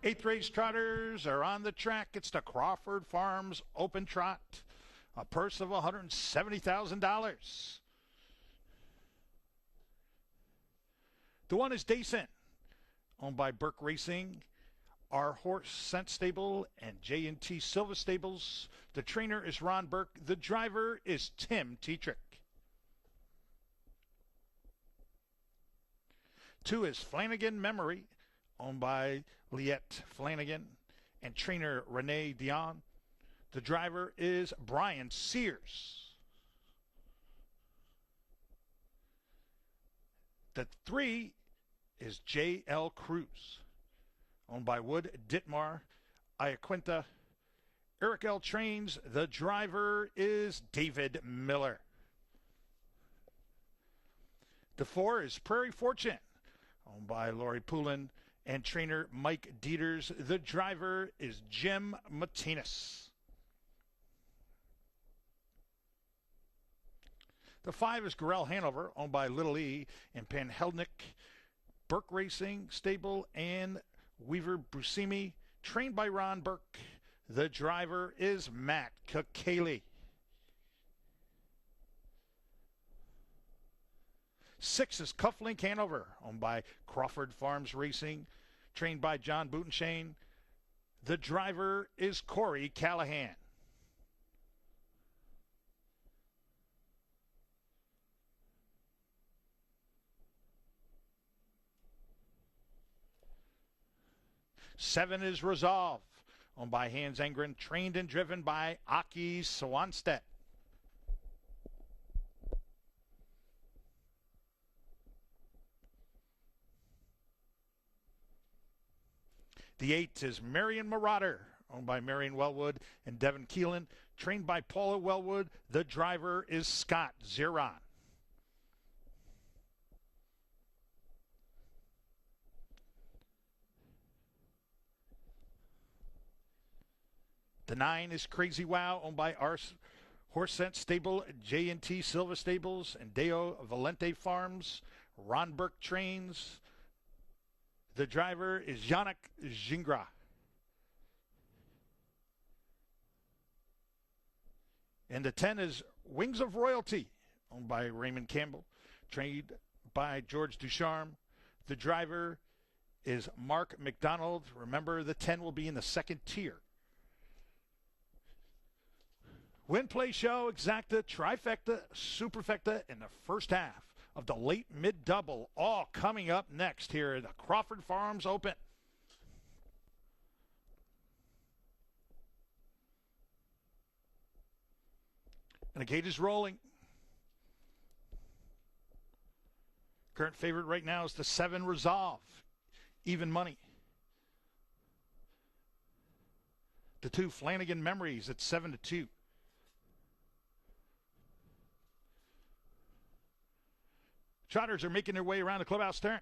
Eighth race trotters are on the track. It's the Crawford Farms Open Trot. A purse of $170,000. The one is Dayson, owned by Burke Racing, Our Horse Scent Stable, and J&T Silva Stables. The trainer is Ron Burke. The driver is Tim Tetrick. 2 is Flanagan Memory, owned by Liette Flanagan and trainer Renee Dion. The driver is Brian Sears. The 3 is J.L. Cruz, owned by Wood Ditmar, Iaquinta. Eric L. Trains. The driver is David Miller. The 4 is Prairie Fortune, owned by Lori Poulin and trainer Mike Dieters. The driver is Jim Martinez. The 5 is Gorell Hanover, owned by Little E and Panheldnick, Burke Racing Stable, and Weaver Buscemi, trained by Ron Burke. The driver is Matt Kakali. 6 is Cufflink Hanover, owned by Crawford Farms Racing, trained by John Butenshain. The driver is Corey Callahan. Seven is Resolve, owned by Hans Engren, trained and driven by Aki Svanstedt. The 8 is Marion Marauder, owned by Marion Wellwood and Devin Keelan, trained by Paula Wellwood. The driver is Scott Ziron. The 9 is Crazy Wow, owned by Our Horse Scent Stable, J&T Silva Stables, and Deo Valente Farms. Ron Burke trains. The driver is Yannick Gingras. And the 10 is Wings of Royalty, owned by Raymond Campbell, trained by George Ducharme. The driver is Mark McDonald. Remember, the 10 will be in the second tier. Win, play, show, exacta, trifecta, superfecta in the first half of the late mid-double, all coming up next here at the Crawford Farms Open. And the gate is rolling. Current favorite right now is the 7 Resolve, even money. The 2 Flanagan Memories at 7-2. Trotters are making their way around the clubhouse turn.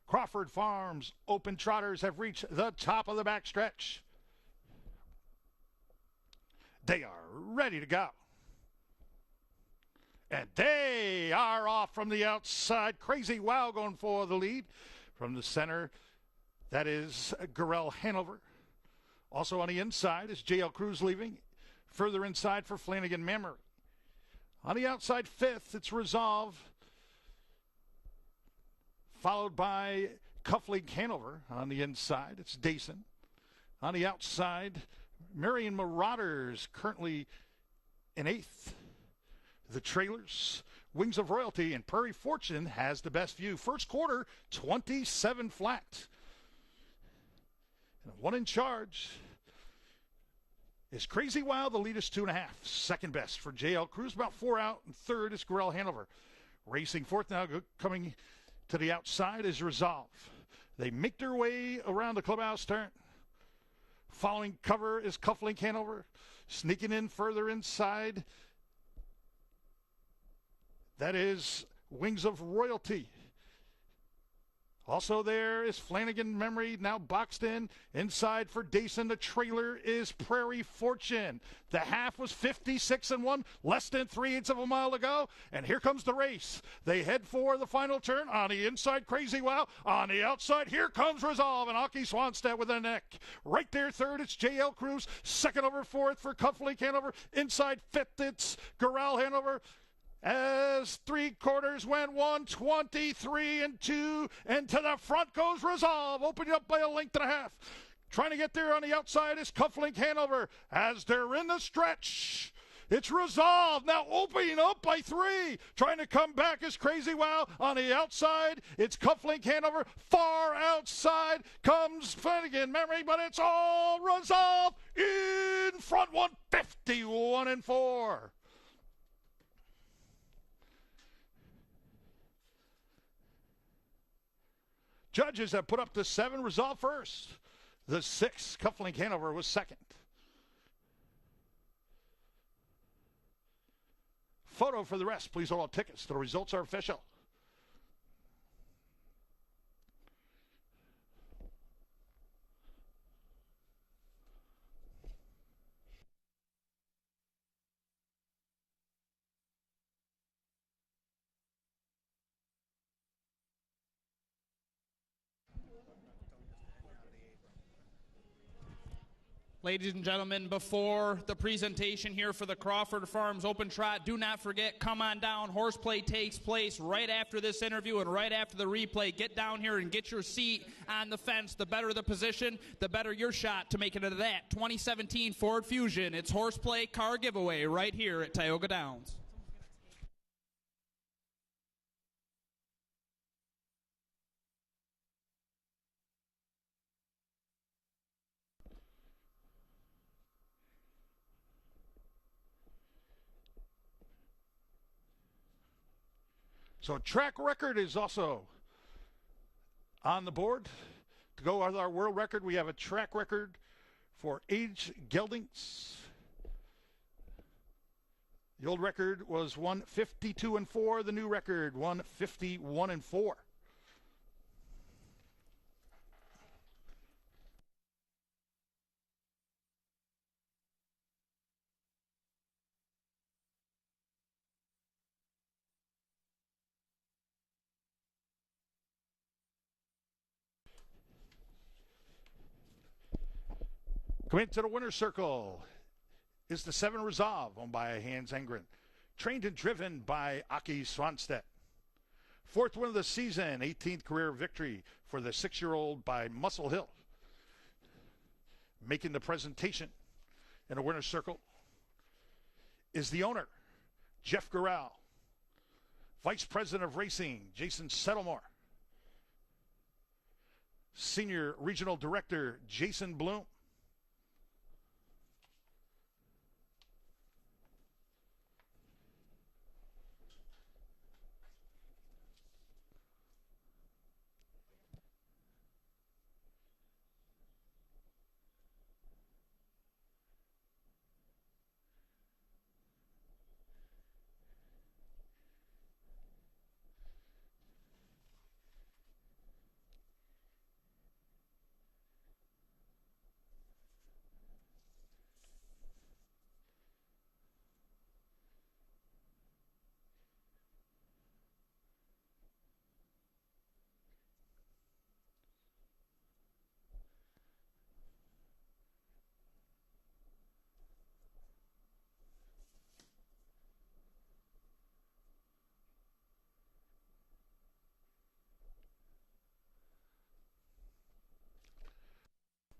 Crawford Farms Open Trotters have reached the top of the backstretch. They are ready to go. And they are off from the outside. Crazy Wow going for the lead. From the center, that is Gorell Hanover. Also on the inside is J.L. Cruz leaving. Further inside for Flanagan Memory. On the outside, 5th, it's Resolve. Followed by Cufflink Hanover. On the inside, it's Dayson. On the outside, Marion Marauders currently in 8th. The trailers, Wings of Royalty, and Prairie Fortune has the best view. First quarter, 27 flat. And one in charge is Crazy Wow. The lead is 2.5. Second best for J.L. Cruz, about 4 out. And third is Gorell Hanover. Racing fourth now, coming to the outside is Resolve. They make their way around the clubhouse turn. Following cover is Cufflink Hanover. Sneaking in further inside, that is Wings of Royalty. Also there is Flanagan Memory, now boxed in. Inside for Dason, the trailer is Prairie Fortune. The half was 56-1, less than 3/8 of a mile to go. And here comes the race. They head for the final turn. On the inside, Crazy Wow. On the outside, here comes Resolve and Aki Svanstedt with a neck. Right there, third, it's JL Cruz. Second over fourth for Cufflink Hanover. Inside fifth, it's Corral Hanover. As 3/4 went 1:23-2, and to the front goes Resolve, opening up by a length and a half. Trying to get there on the outside is Cufflink Hanover. As they're in the stretch, it's Resolve now opening up by 3. Trying to come back is Crazy Wow. On the outside, it's Cufflink Hanover. Far outside comes Flanagan Memory, but it's all Resolve in front, 151-4. Judges have put up the 7, Resolve first. The 6, Cufflink Hanover, was second. Photo for the rest. Please hold all tickets. The results are official. Ladies and gentlemen, before the presentation here for the Crawford Farms Open Trot, do not forget, come on down. Horseplay takes place right after this interview and right after the replay. Get down here and get your seat on the fence. The better the position, the better your shot to make it into that 2017 Ford Fusion. It's Horseplay car giveaway right here at Tioga Downs. So track record is also on the board. To go with our world record, we have a track record for age geldings. The old record was 152-4. The new record, 151-4. Coming into the winner's circle is the 7 Resolve, owned by Hans Engren. Trained and driven by Aki Svanstedt. 4th win of the season, 18th career victory for the 6-year-old by Muscle Hill. Making the presentation in the winner's circle is the owner, Jeff Corral. Vice President of Racing, Jason Settlemore. Senior Regional Director, Jason Bloom.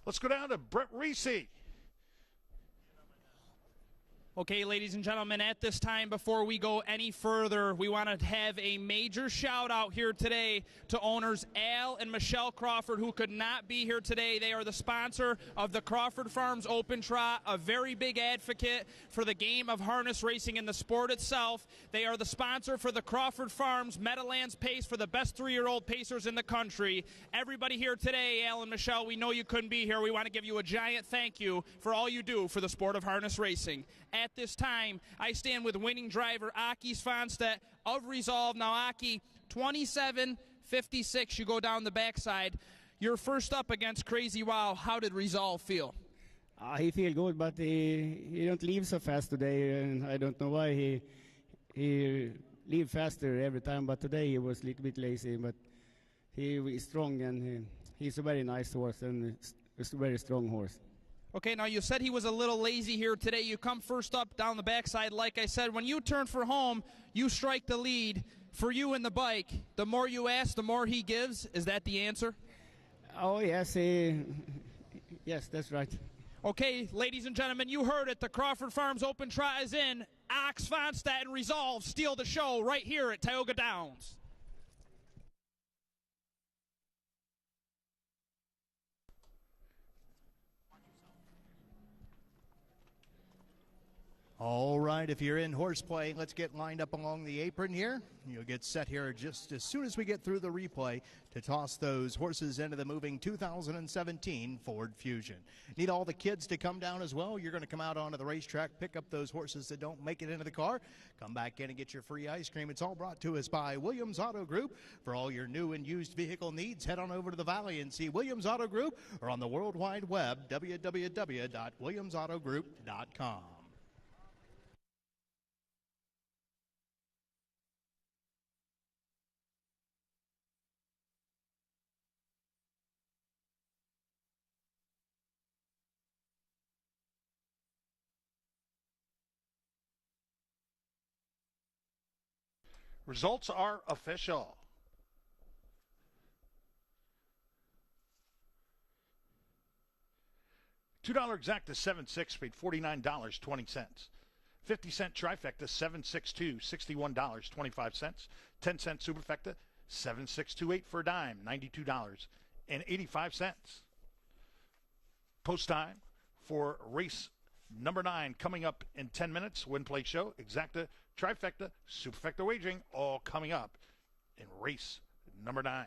Let's go down to Brett Reese. Okay, ladies and gentlemen, at this time, before we go any further, we want to have a major shout out here today to owners Al and Michelle Crawford, who could not be here today. They are the sponsor of the Crawford Farms Open Trot, a very big advocate for the game of harness racing and the sport itself. They are the sponsor for the Crawford Farms Meadowlands Pace for the best 3-year-old pacers in the country. Everybody here today, Al and Michelle, we know you couldn't be here. We want to give you a giant thank you for all you do for the sport of harness racing. At this time, I stand with winning driver Aki Svanstedt of Resolve. Now, Aki, 27, 56, you go down the backside. You're first up against Crazy Wow. How did Resolve feel? He feel good, but he don't leave so fast today, and I don't know why he leave faster every time. But today he was a little bit lazy, but he is strong, and he's a very nice horse and a very strong horse. Okay, now you said he was a little lazy here today. You come first up down the backside. Like I said, when you turn for home, you strike the lead. For you in the bike, the more you ask, the more he gives. Is that the answer? Oh, yes. Yes, that's right. Okay, ladies and gentlemen, you heard it. The Crawford Farms Open Trot is in. Svanstedt and Resolve steal the show right here at Tioga Downs. All right, if you're in horseplay, let's get lined up along the apron here. You'll get set here just as soon as we get through the replay to toss those horses into the moving 2017 Ford Fusion. Need all the kids to come down as well. You're going to come out onto the racetrack, pick up those horses that don't make it into the car, come back in and get your free ice cream. It's all brought to us by Williams Auto Group. For all your new and used vehicle needs, head on over to the Valley and see Williams Auto Group, or on the World Wide Web, www.williamsautogroup.com. Results are official. $2 exacta 7-6 paid $49.20. 50-cent trifecta 7-6-2 $61.25. 10-cent superfecta 7-6-2-8 for a dime $92.85. Post time for race number 9 coming up in 10 minutes. Win play show, exacta, trifecta, superfecta wagering, all coming up in race number 9.